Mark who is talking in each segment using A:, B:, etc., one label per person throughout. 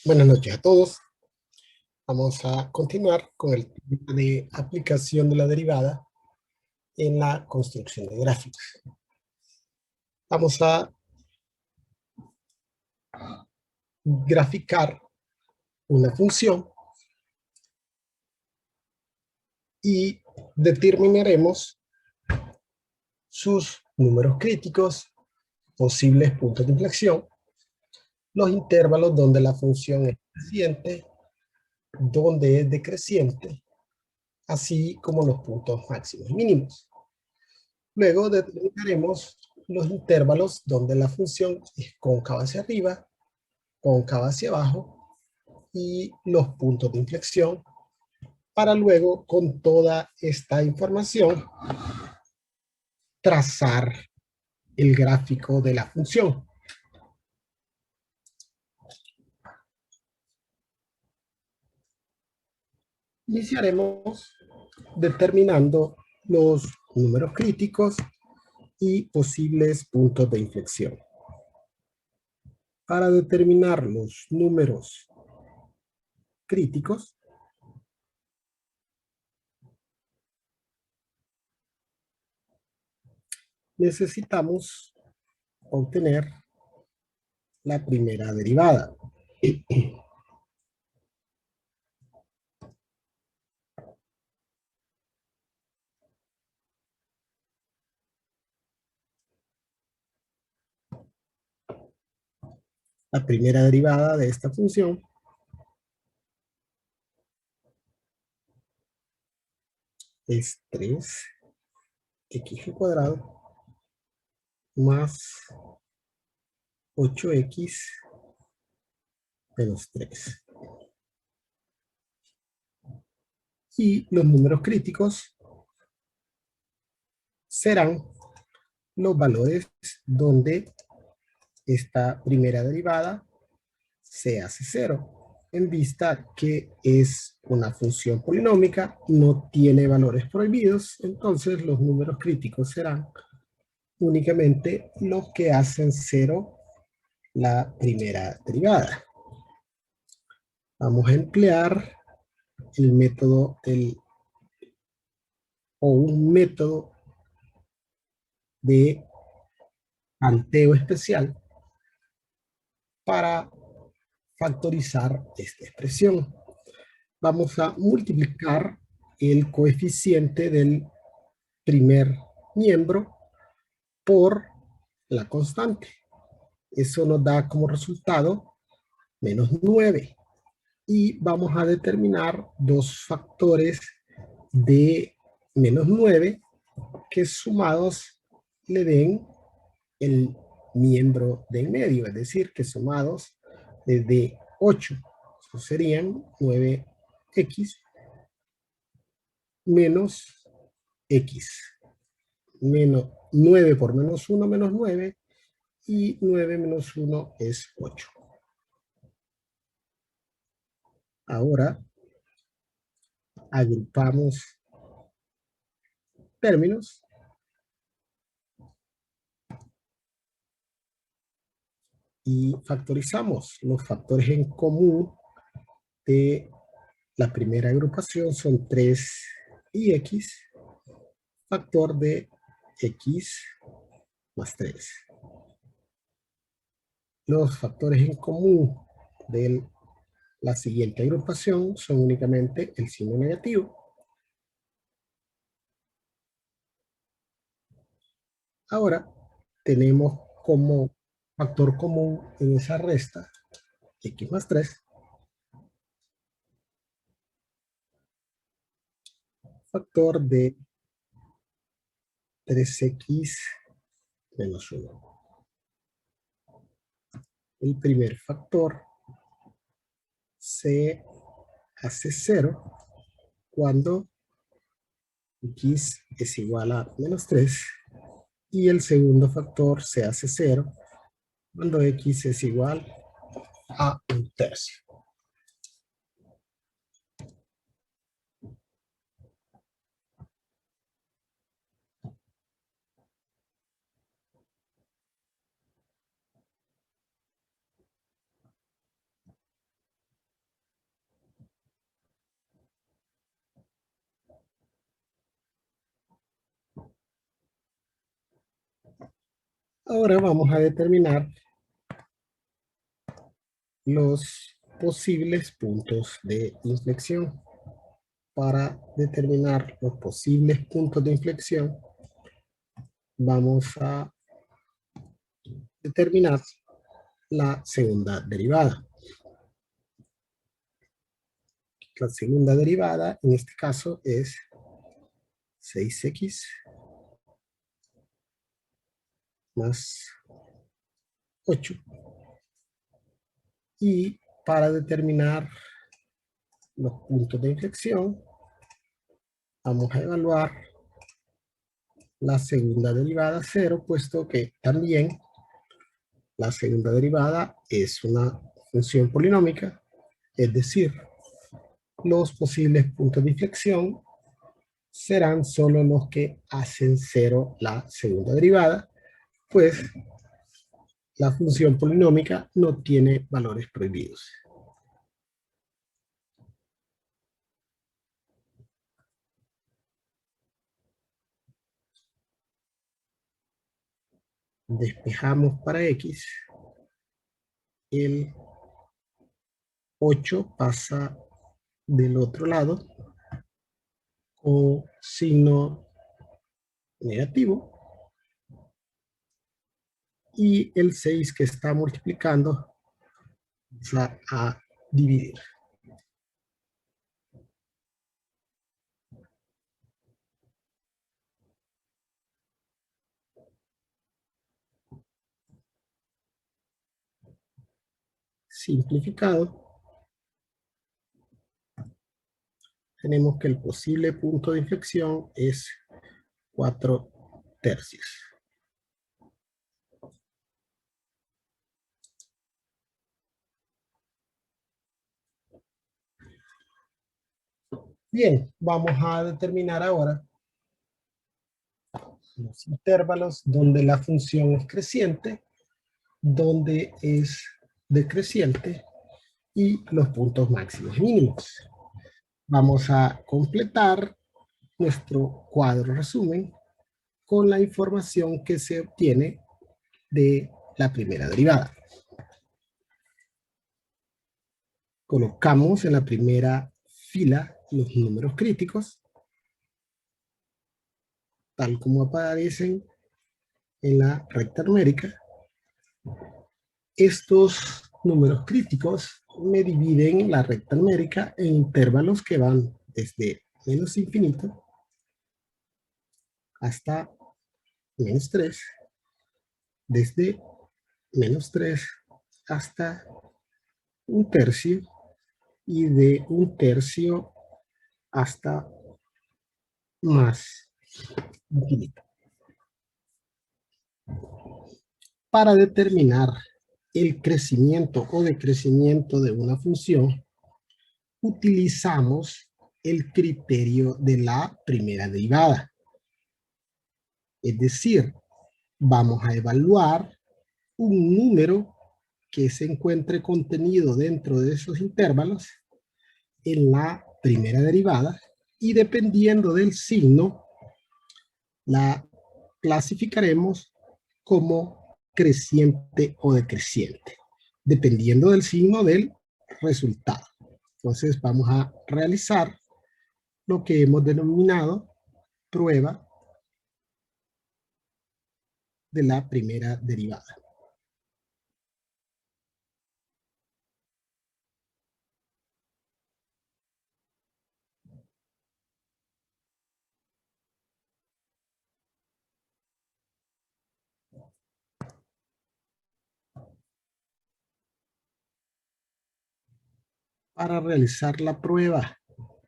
A: Buenas noches a todos. Vamos a continuar con el tema de aplicación de la derivada en la construcción de gráficos. Vamos a graficar una función y determinaremos sus números críticos, posibles puntos de inflexión, los intervalos donde la función es creciente, donde es decreciente, así como los puntos máximos y mínimos. Luego determinaremos los intervalos donde la función es cóncava hacia arriba, cóncava hacia abajo y los puntos de inflexión para luego, con toda esta información, trazar el gráfico de la función. Iniciaremos determinando los números críticos y posibles puntos de inflexión. Para determinar los números críticos, necesitamos obtener la primera derivada. La primera derivada de esta función es 3x al cuadrado más 8x menos 3. Y los números críticos serán los valores donde esta primera derivada se hace cero, en vista que es una función polinómica, no tiene valores prohibidos, entonces los números críticos serán únicamente los que hacen cero la primera derivada. Vamos a emplear el método un método de anteo especial para factorizar esta expresión. Vamos a multiplicar el coeficiente del primer miembro por la constante. Eso nos da como resultado menos 9. Y vamos a determinar dos factores de menos 9 que sumados le den el miembro de en medio, es decir, que sumados les dé 8. Eso serían 9x menos x. Menos 9 por menos 1 menos 9 y 9 menos 1 es 8. Ahora agrupamos términos y factorizamos. Los factores en común de la primera agrupación son 3 y x, factor de x más 3. Los factores en común de la siguiente agrupación son únicamente el signo negativo. Ahora tenemos como factor común en esa resta x más 3, factor de 3x menos 1. El primer factor se hace 0 cuando x es igual a menos 3 y el segundo factor se hace 0 cuando x es igual a un tercio. Ahora vamos a determinar los posibles puntos de inflexión. Para determinar los posibles puntos de inflexión, vamos a determinar la segunda derivada. La segunda derivada, en este caso, es 6x más 8. Y para determinar los puntos de inflexión, vamos a evaluar la segunda derivada 0, puesto que también la segunda derivada es una función polinómica, es decir, los posibles puntos de inflexión serán solo los que hacen 0 la segunda derivada, pues la función polinómica no tiene valores prohibidos. Despejamos para x, el 8 pasa del otro lado con signo negativo, y el 6 que está multiplicando va a dividir. Simplificado, tenemos que el posible punto de inflexión es 4/3. Bien, vamos a determinar ahora los intervalos donde la función es creciente, donde es decreciente y los puntos máximos y mínimos. Vamos a completar nuestro cuadro resumen con la información que se obtiene de la primera derivada. Colocamos en la primera fila los números críticos, tal como aparecen en la recta numérica. Estos números críticos me dividen la recta numérica en intervalos que van desde menos infinito hasta menos 3, desde menos 3 hasta un tercio, y de un tercio hasta más infinito. Para determinar el crecimiento o decrecimiento de una función, utilizamos el criterio de la primera derivada. Es decir, vamos a evaluar un número que se encuentre contenido dentro de esos intervalos en la primera derivada, y dependiendo del signo, la clasificaremos como creciente o decreciente, dependiendo del signo del resultado. Entonces vamos a realizar lo que hemos denominado prueba de la primera derivada. Para realizar la prueba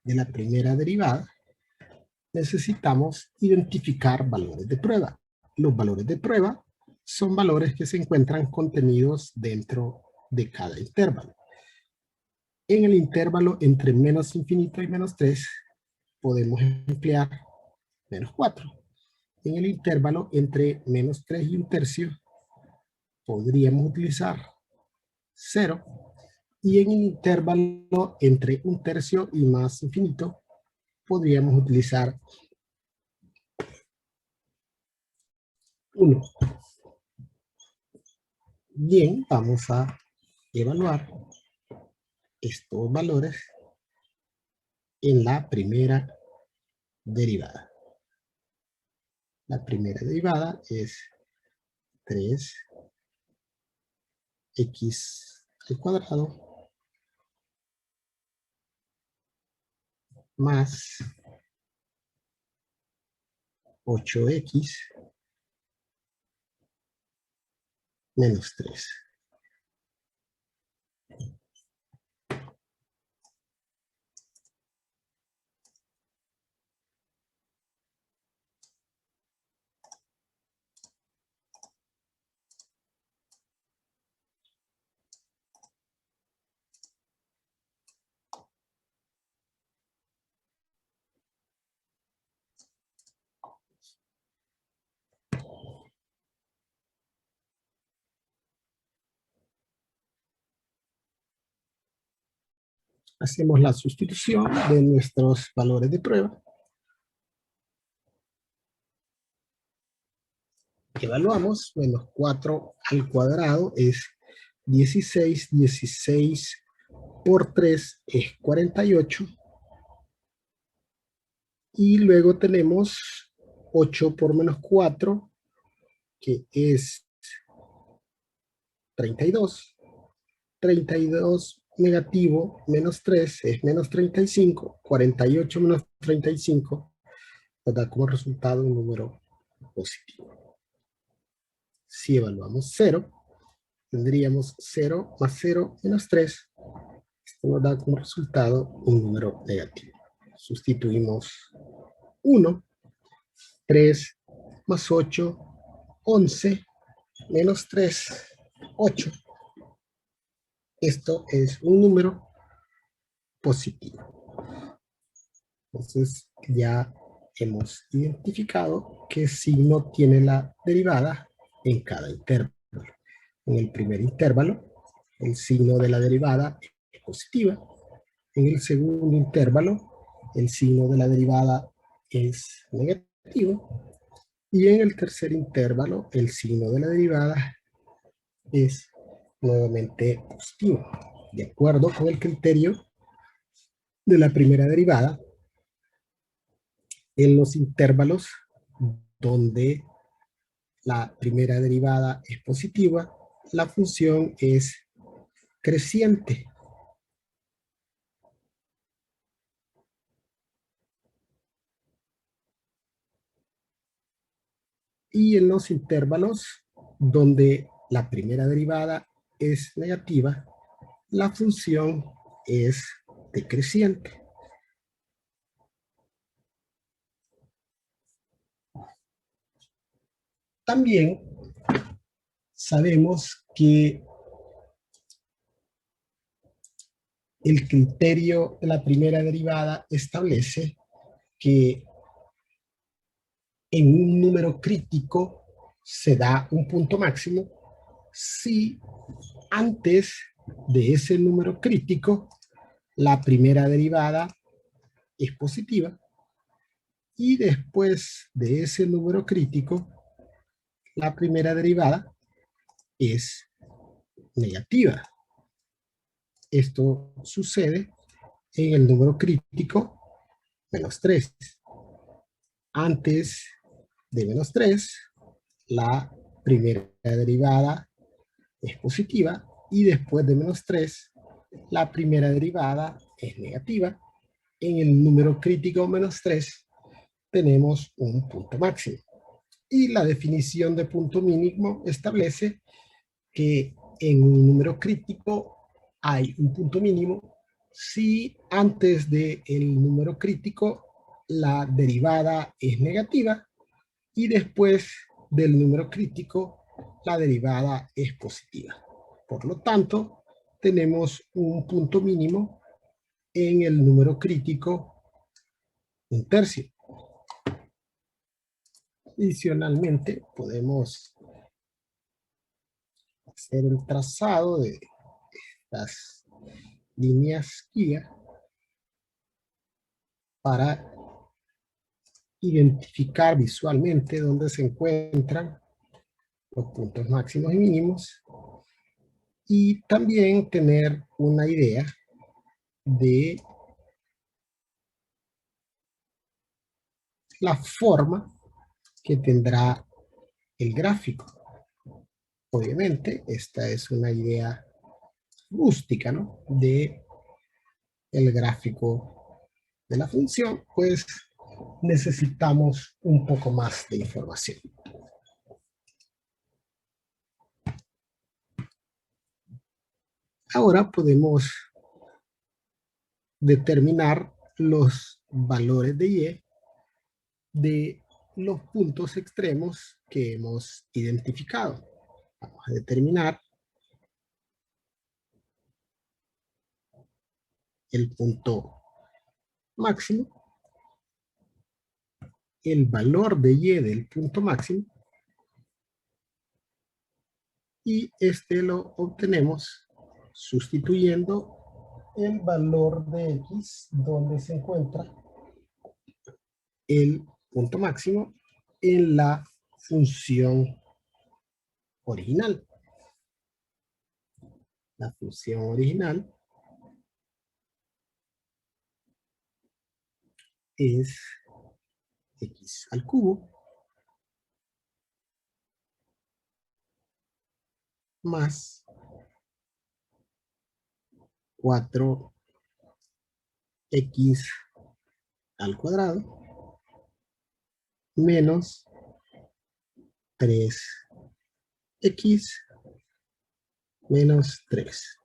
A: de la primera derivada, necesitamos identificar valores de prueba. Los valores de prueba son valores que se encuentran contenidos dentro de cada intervalo. En el intervalo entre menos infinito y menos 3, podemos emplear menos 4. En el intervalo entre menos 3 y un tercio, podríamos utilizar 0. Y en el intervalo entre un tercio y más infinito, podríamos utilizar 1. Bien, vamos a evaluar estos valores en la primera derivada. La primera derivada es 3x al cuadrado más 8x menos 3. Hacemos la sustitución de nuestros valores de prueba. Evaluamos, menos 4 al cuadrado es 16, 16 por 3 es 48. Y luego tenemos 8 por menos 4, que es 32. 32 negativo menos 3 es menos 35. 48 menos 35 nos da como resultado un número positivo. Si evaluamos 0, tendríamos 0 más 0 menos 3. Esto nos da como resultado un número negativo. Sustituimos 1, 3 más 8, 11, menos 3, 8. Esto es un número positivo. Entonces ya hemos identificado qué signo tiene la derivada en cada intervalo. En el primer intervalo, el signo de la derivada es positiva. En el segundo intervalo, el signo de la derivada es negativo. Y en el tercer intervalo, el signo de la derivada es nuevamente positivo. De acuerdo con el criterio de la primera derivada, en los intervalos donde la primera derivada es positiva, la función es creciente. Y en los intervalos donde la primera derivada es negativa, la función es decreciente. También sabemos que el criterio de la primera derivada establece que en un número crítico se da un punto máximo si antes de ese número crítico la primera derivada es positiva y después de ese número crítico la primera derivada es negativa. Esto sucede en el número crítico menos 3. Antes de menos 3, la primera derivada es positiva y después de menos 3, la primera derivada es negativa. En el número crítico menos 3 tenemos un punto máximo. Y la definición de punto mínimo establece que en un número crítico hay un punto mínimo si antes del número crítico la derivada es negativa y después del número crítico la derivada es positiva. Por lo tanto, tenemos un punto mínimo en el número crítico 1/3. Adicionalmente, podemos hacer el trazado de las líneas guía para identificar visualmente dónde se encuentran los puntos máximos y mínimos y también tener una idea de la forma que tendrá el gráfico. Obviamente, esta es una idea rústica, ¿no? De el gráfico de la función, pues necesitamos un poco más de información. Ahora podemos determinar los valores de y de los puntos extremos que hemos identificado. Vamos a determinar el punto máximo, el valor de y del punto máximo, y este lo obtenemos sustituyendo el valor de x donde se encuentra el punto máximo en la función original. La función original es x al cubo más 4x al cuadrado menos 3x menos 3.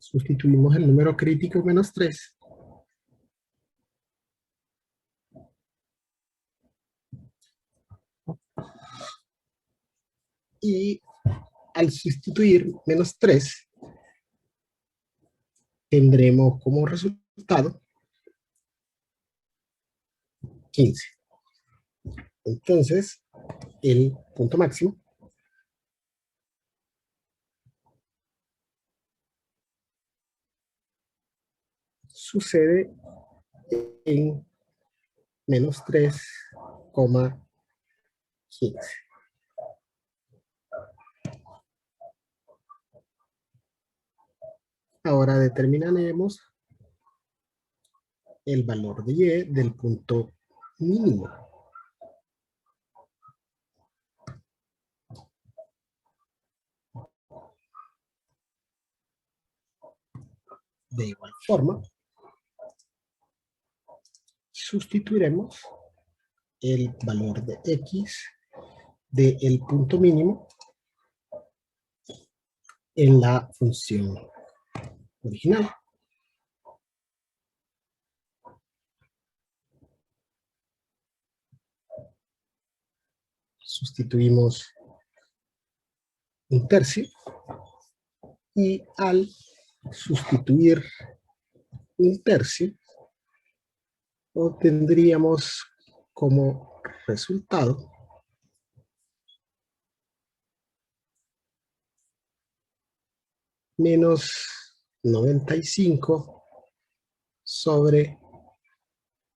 A: Sustituimos el número crítico menos 3. Y al sustituir menos 3, tendremos como resultado 15. Entonces, el punto máximo sucede en menos 3,15. Ahora determinaremos el valor de y del punto mínimo. De igual forma, sustituiremos el valor de x del punto mínimo en la función original. Sustituimos un tercio y al sustituir un tercio obtendríamos como resultado menos 95 sobre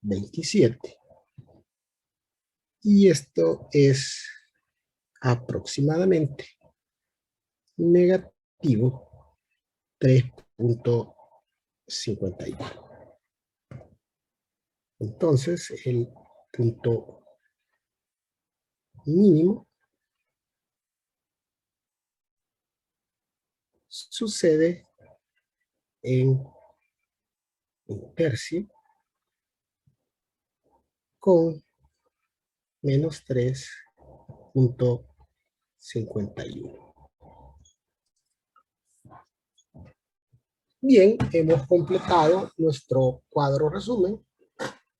A: 27. Y esto es aproximadamente negativo 3,51. Entonces, el punto mínimo sucede en un tercio con menos 3,51. Bien, hemos completado nuestro cuadro resumen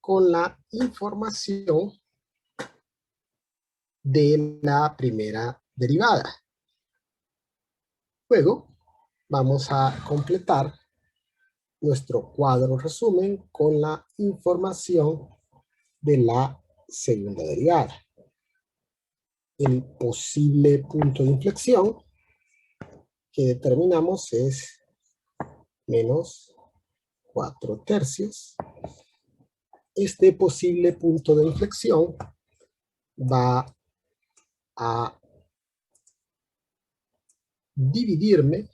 A: con la información de la primera derivada. Luego vamos a completar nuestro cuadro resumen con la información de la segunda derivada. El posible punto de inflexión que determinamos es menos 4/3. Este posible punto de inflexión va a dividirme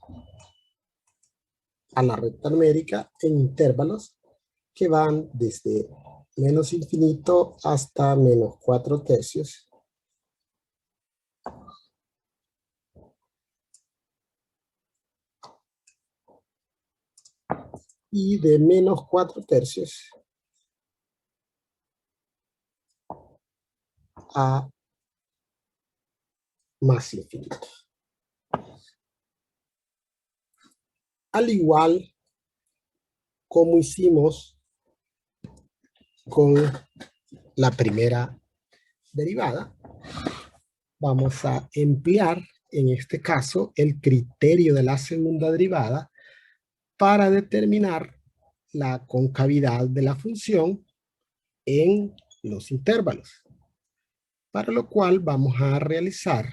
A: a la recta numérica en intervalos que van desde menos infinito hasta menos 4/3. Y de menos 4/3 a más infinito. Al igual como hicimos con la primera derivada, vamos a emplear en este caso el criterio de la segunda derivada para determinar la concavidad de la función en los intervalos, para lo cual vamos a realizar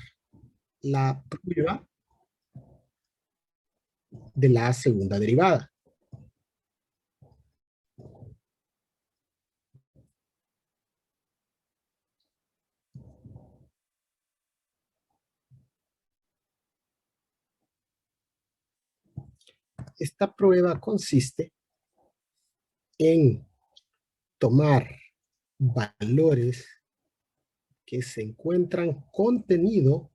A: la prueba de la segunda derivada. Esta prueba consiste en tomar valores que se encuentran contenidos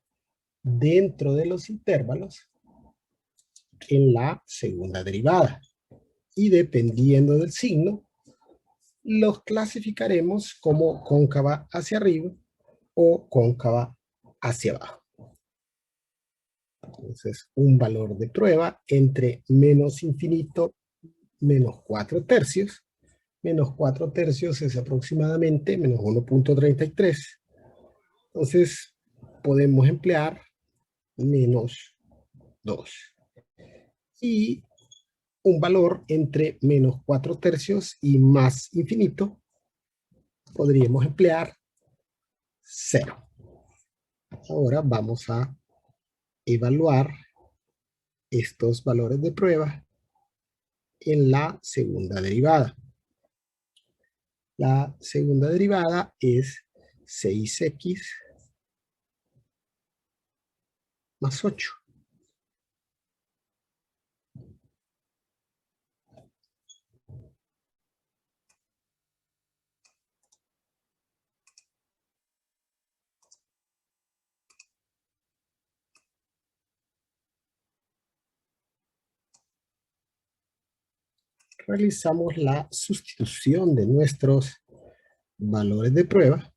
A: dentro de los intervalos en la segunda derivada. Y dependiendo del signo, los clasificaremos como cóncava hacia arriba o cóncava hacia abajo. Entonces, un valor de prueba entre menos infinito, menos 4/3. Menos 4/3 es aproximadamente menos 1.33. Entonces, podemos emplear menos 2. Y un valor entre menos 4/3 y más infinito, podríamos emplear 0. Ahora vamos a evaluar estos valores de prueba en la segunda derivada. La segunda derivada es 6x más 8. Realizamos la sustitución de nuestros valores de prueba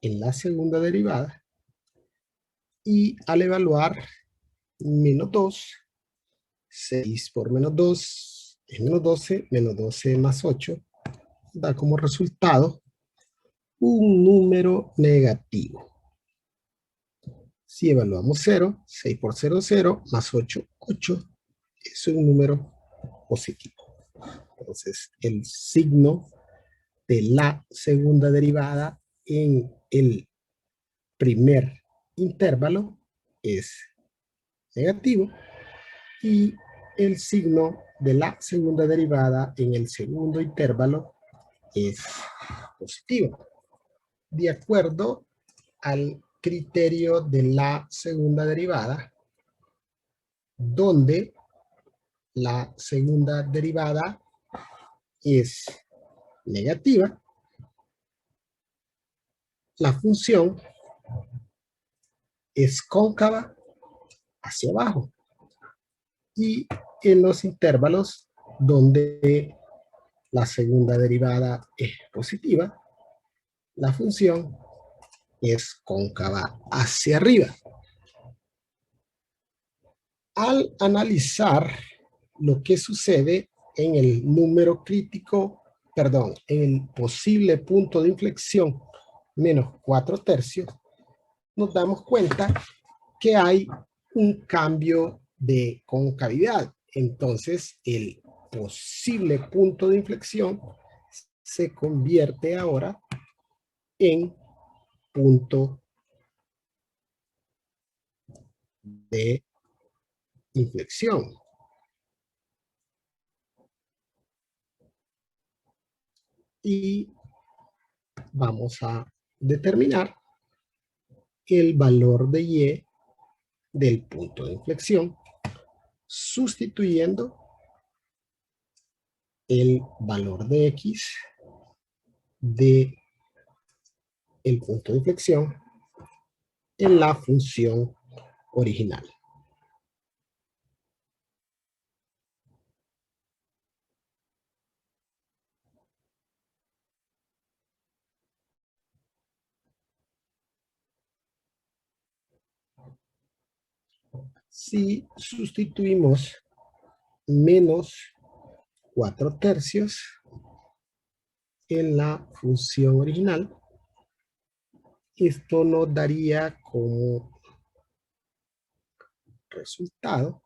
A: en la segunda derivada y al evaluar menos 2, 6 por menos 2 es menos 12, menos 12 más 8 da como resultado un número negativo. Si evaluamos 0, 6 por 0, 0, más 8, 8, es un número positivo. Entonces, el signo de la segunda derivada en el primer intervalo es negativo y el signo de la segunda derivada en el segundo intervalo es positivo. De acuerdo al criterio de la segunda derivada, donde la segunda derivada es negativa, la función es cóncava hacia abajo. Y en los intervalos donde la segunda derivada es positiva, la función es cóncava hacia arriba. Al analizar lo que sucede en el número crítico, perdón, en el posible punto de inflexión menos 4/3, nos damos cuenta que hay un cambio de concavidad. Entonces, el posible punto de inflexión se convierte ahora en punto de inflexión. Y vamos a determinar el valor de Y del punto de inflexión, sustituyendo el valor de X de el punto de inflexión en la función original. Si sustituimos menos 4/3 en la función original, esto nos daría como resultado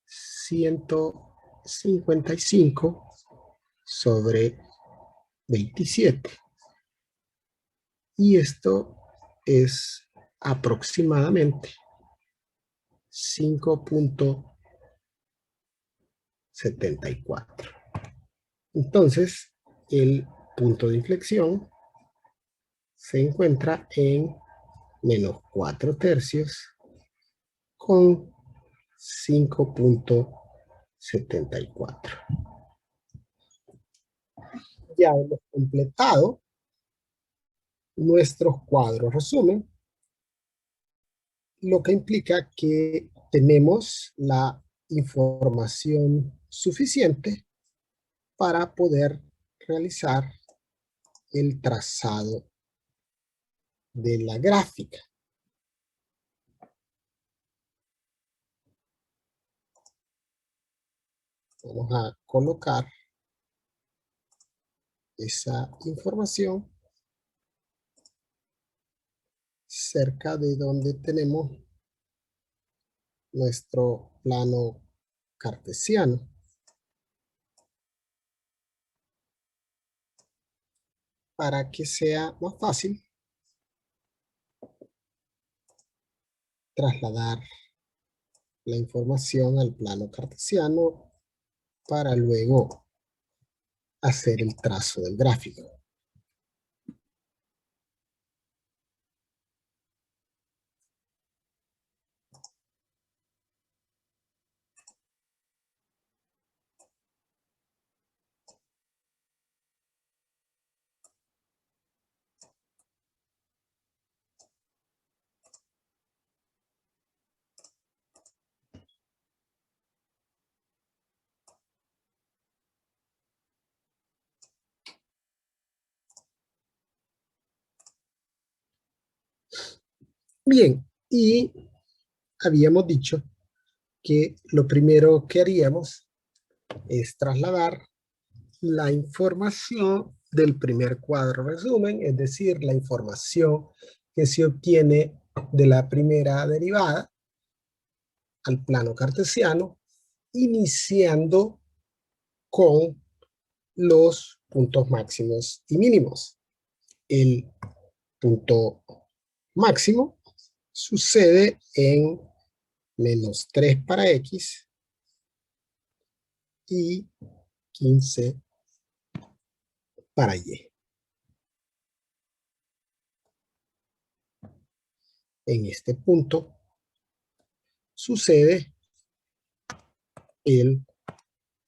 A: 155/27. Y esto es aproximadamente 5.74. Entonces, el punto de inflexión se encuentra en menos 4/3 con 5.74. Ya hemos completado nuestros cuadros resumen, lo que implica que tenemos la información suficiente para poder realizar el trazado de la gráfica. Vamos a colocar esa información cerca de donde tenemos nuestro plano cartesiano. Para que sea más fácil trasladar la información al plano cartesiano para luego hacer el trazo del gráfico. Bien, y habíamos dicho que lo primero que haríamos es trasladar la información del primer cuadro resumen, es decir, la información que se obtiene de la primera derivada al plano cartesiano, iniciando con los puntos máximos y mínimos. El punto máximo sucede en menos 3 para X y 15 para Y. En este punto sucede el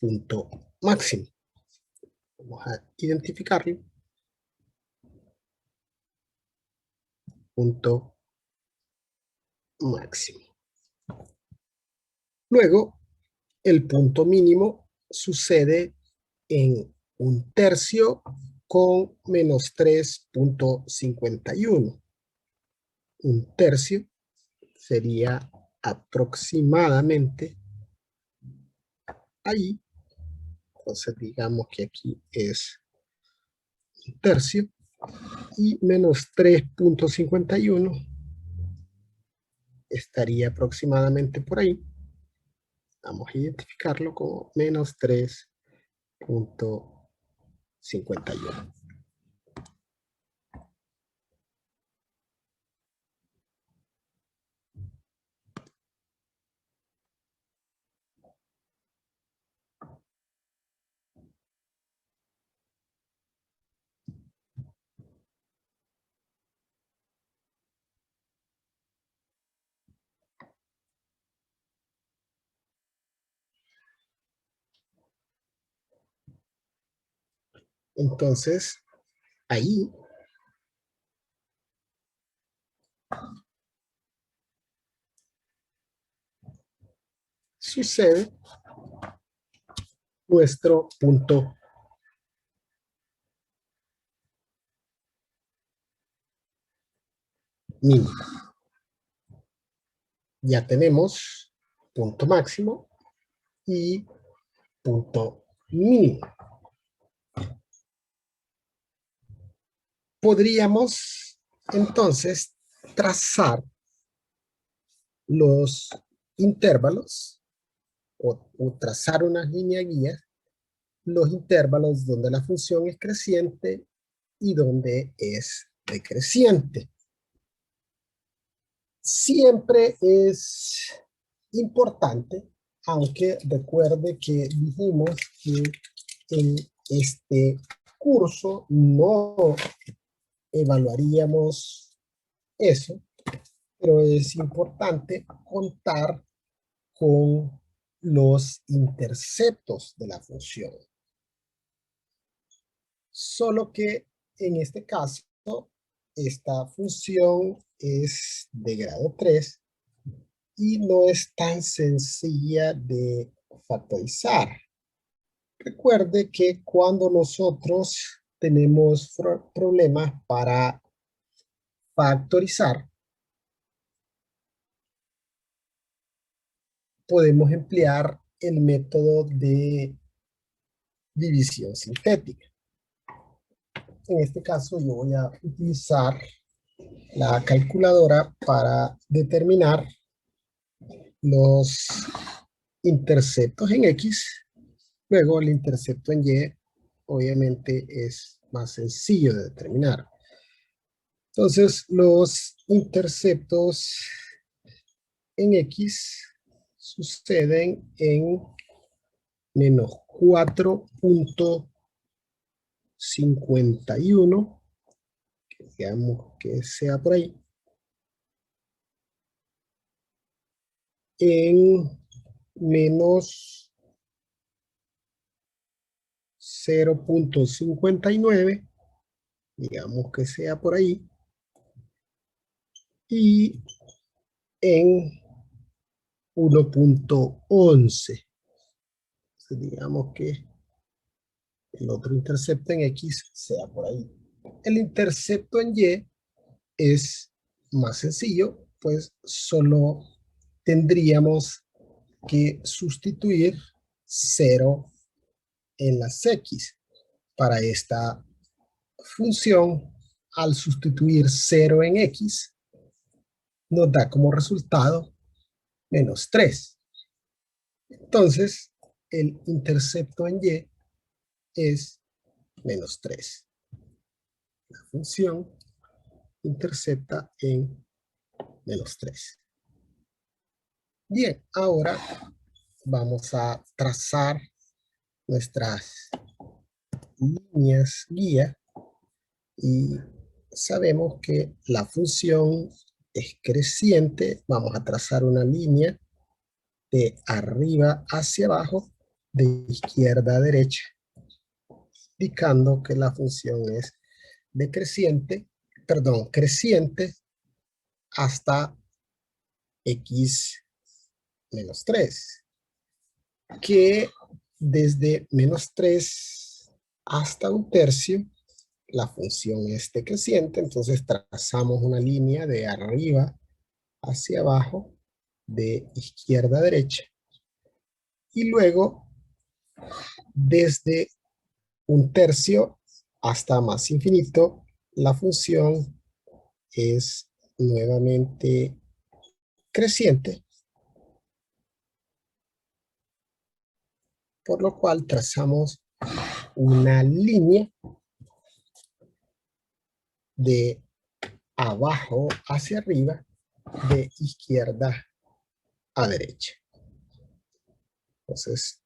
A: punto máximo. Vamos a identificarlo. Punto máximo. Luego, el punto mínimo sucede en 1/3 con menos 3.51. 1/3 sería aproximadamente ahí. Entonces digamos que aquí es 1/3. y menos 3.51 estaría aproximadamente por ahí. Vamos a identificarlo como menos 3.51. Entonces, ahí sucede nuestro punto mínimo. Ya tenemos punto máximo y punto mínimo. Podríamos entonces trazar los intervalos o trazar una línea guía, los intervalos donde la función es creciente y donde es decreciente. Siempre es importante, aunque recuerde que dijimos que en este curso no evaluaríamos eso, pero es importante contar con los interceptos de la función. Solo que en este caso, esta función es de grado 3 y no es tan sencilla de factorizar. Recuerde que cuando nosotros tenemos problemas para factorizar, podemos emplear el método de división sintética. En este caso yo voy a utilizar la calculadora para determinar los interceptos en X. Luego el intercepto en Y obviamente es más sencillo de determinar. Entonces los interceptos en X suceden en menos 4.51, digamos que sea por ahí, en menos 0.59, digamos que sea por ahí, y en 1.11. Digamos que el otro intercepto en X sea por ahí. El intercepto en Y es más sencillo, pues solo tendríamos que sustituir 0 en las X. Para esta función, al sustituir 0 en X, nos da como resultado menos 3. Entonces, el intercepto en Y es menos 3. La función intercepta en menos 3. Bien, ahora vamos a trazar nuestras líneas guía y sabemos que la función es creciente. Vamos a trazar una línea de arriba hacia abajo, de izquierda a derecha, indicando que la función es decreciente, perdón, creciente hasta x menos 3, que desde menos 3 hasta un tercio la función es decreciente. Entonces trazamos una línea de arriba hacia abajo, de izquierda a derecha, y luego desde un tercio hasta más infinito la función es nuevamente creciente, por lo cual trazamos una línea de abajo hacia arriba, de izquierda a derecha. Entonces,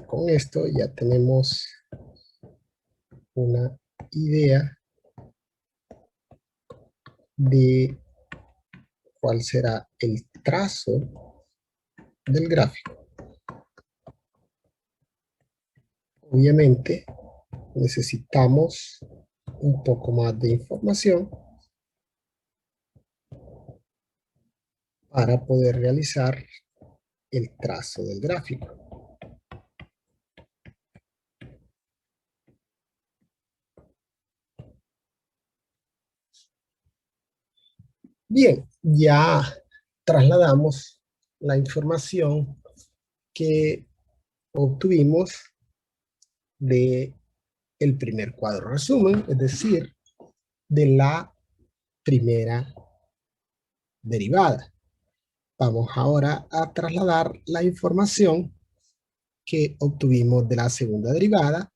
A: con esto ya tenemos una idea de cuál será el trazo del gráfico. Obviamente, necesitamos un poco más de información para poder realizar el trazo del gráfico. Bien, ya trasladamos la información que obtuvimos de el primer cuadro resumen, es decir, de la primera derivada. Vamos ahora a trasladar la información que obtuvimos de la segunda derivada,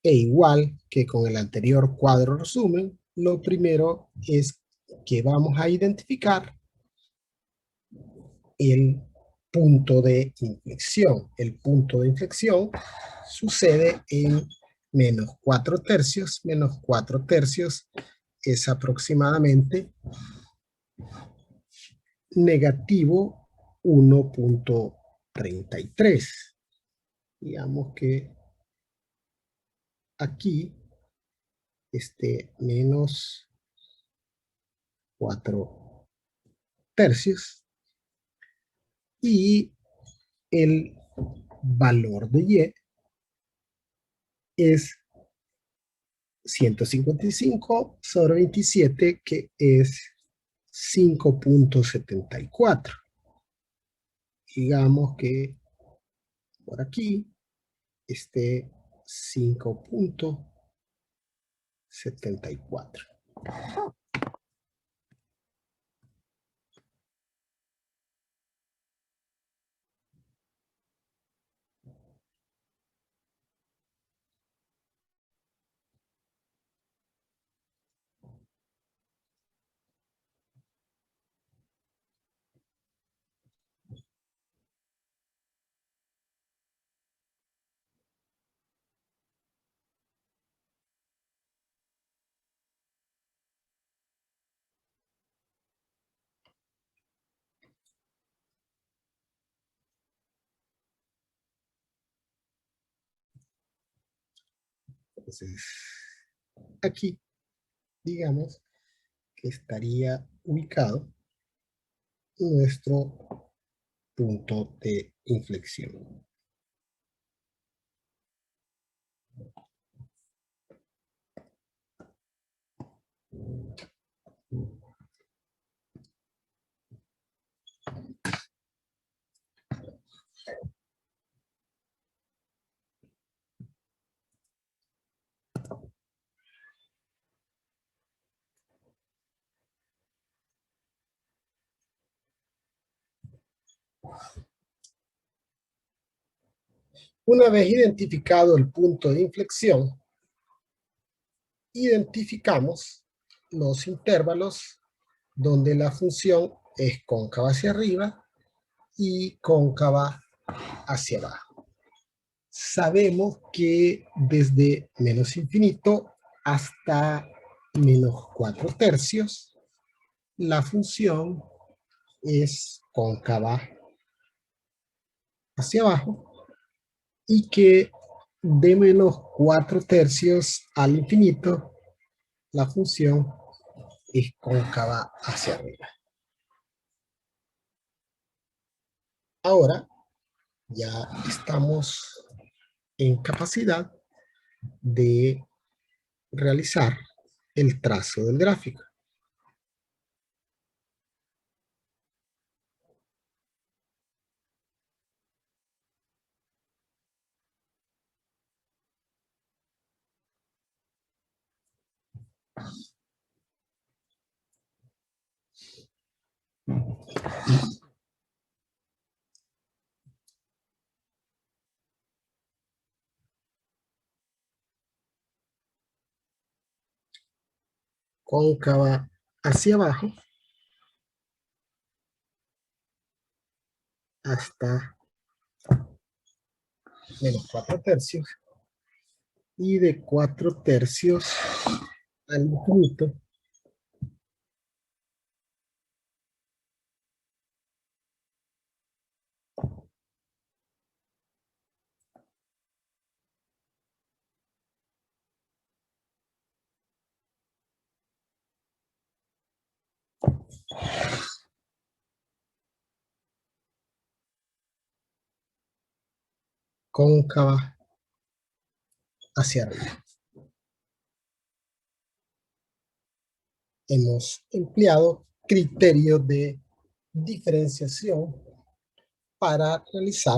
A: e igual que con el anterior cuadro resumen, lo primero es que vamos a identificar el punto de inflexión. El punto de inflexión sucede en menos 4 tercios. Menos 4 tercios es aproximadamente negativo 1.33. Digamos que aquí menos 4 tercios y el valor de y es 155 sobre 27, que es 5.74. Digamos que por aquí esté 5.74. Entonces, aquí, digamos que estaría ubicado nuestro punto de inflexión. Una vez identificado el punto de inflexión, identificamos los intervalos donde la función es cóncava hacia arriba y cóncava hacia abajo. Sabemos que desde menos infinito hasta menos 4 tercios, la función es cóncava hacia abajo y que de menos 4 tercios al infinito, la función es cóncava hacia arriba. Ahora ya estamos en capacidad de realizar el trazo del gráfico. Cóncava hacia abajo hasta -4/3 y de 4/3 al infinito cóncava hacia arriba. Hemos empleado criterios de diferenciación para realizar